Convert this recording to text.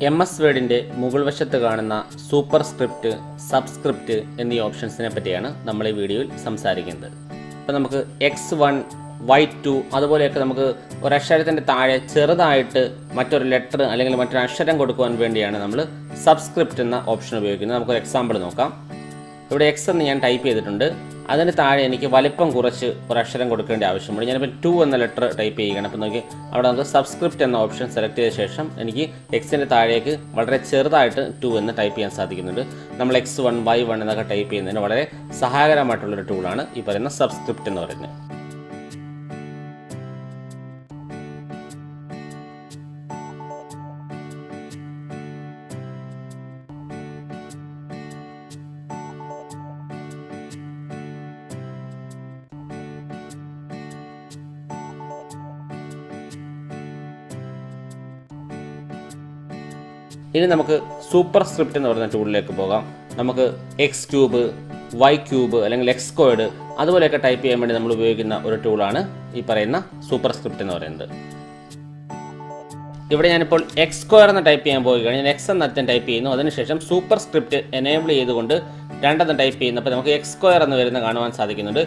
MS വേർഡിൻ്റെ മുകൾ വശത്ത് കാണുന്ന സൂപ്പർസ്ക്രിപ്റ്റ്, സബ്സ്ക്രിപ്റ്റ് എന്നീ ഓപ്ഷൻസിനെ പറ്റിയാണ് നമ്മൾ ഈ വീഡിയോയിൽ സംസാരിക്കുന്നത്. അപ്പോൾ നമുക്ക് X1, Y2 അതുപോലെയൊക്കെ നമുക്ക് ഒരക്ഷരത്തിൻ്റെ താഴെ ചെറുതായിട്ട് മറ്റൊരു ലെറ്റർ അല്ലെങ്കിൽ മറ്റൊരു അക്ഷരം കൊടുക്കുവാൻ വേണ്ടിയാണ് നമ്മൾ സബ്സ്ക്രിപ്റ്റ് എന്ന ഓപ്ഷൻ ഉപയോഗിക്കുന്നത്. നമുക്കൊരു എക്സാമ്പിൾ നോക്കാം. ഇവിടെ X എന്ന് ഞാൻ ടൈപ്പ് ചെയ്തിട്ടുണ്ട്. അതിന് താഴെ എനിക്ക് വലിപ്പം കുറച്ച് ഒരക്ഷരം കൊടുക്കേണ്ട ആവശ്യമുണ്ട്. ഞാനിപ്പോൾ 2 എന്ന ലെറ്റർ ടൈപ്പ് ചെയ്യുകയാണ്. അപ്പോൾ നോക്കി അവിടെ നമുക്ക് സബ്സ്ക്രിപ്റ്റ് എന്ന ഓപ്ഷൻ സെലക്ട് ചെയ്ത ശേഷം എനിക്ക് Xൻ്റെ താഴേക്ക് വളരെ ചെറുതായിട്ട് 2 എന്ന് ടൈപ്പ് ചെയ്യാൻ സാധിക്കുന്നുണ്ട്. നമ്മൾ X1, Y1 എന്നൊക്കെ ടൈപ്പ് ചെയ്യുന്നതിന് വളരെ സഹായകരമായിട്ടുള്ളൊരു ടൂളാണ് ഈ പറയുന്ന സബ്സ്ക്രിപ്റ്റ് എന്ന് പറയുന്നത്. ഇനി നമുക്ക് സൂപ്പർസ്ക്രിപ്റ്റ് എന്ന് പറയുന്ന ടൂളിലേക്ക് പോകാം. നമുക്ക് X³ Y³ അല്ലെങ്കിൽ X² അതുപോലെയൊക്കെ ടൈപ്പ് ചെയ്യാൻ വേണ്ടി നമ്മൾ ഉപയോഗിക്കുന്ന ഒരു ടൂളാണ് ഈ പറയുന്ന സൂപ്പർസ്ക്രിപ്റ്റ് എന്ന് പറയുന്നത്. ഇവിടെ ഞാനിപ്പോൾ X² എന്ന് ടൈപ്പ് ചെയ്യാൻ പോവുകയാണ്. ഞാൻ X എന്ന് ആദ്യം ടൈപ്പ് ചെയ്യുന്നു. അതിനുശേഷം സൂപ്പർസ്ക്രിപ്റ്റ് എനേബിൾ ചെയ്തുകൊണ്ട് 2 എന്ന് ടൈപ്പ് ചെയ്യുന്നു. അപ്പോൾ നമുക്ക് X² എന്ന് വരുന്ന കാണുവാൻ സാധിക്കുന്നുണ്ട്.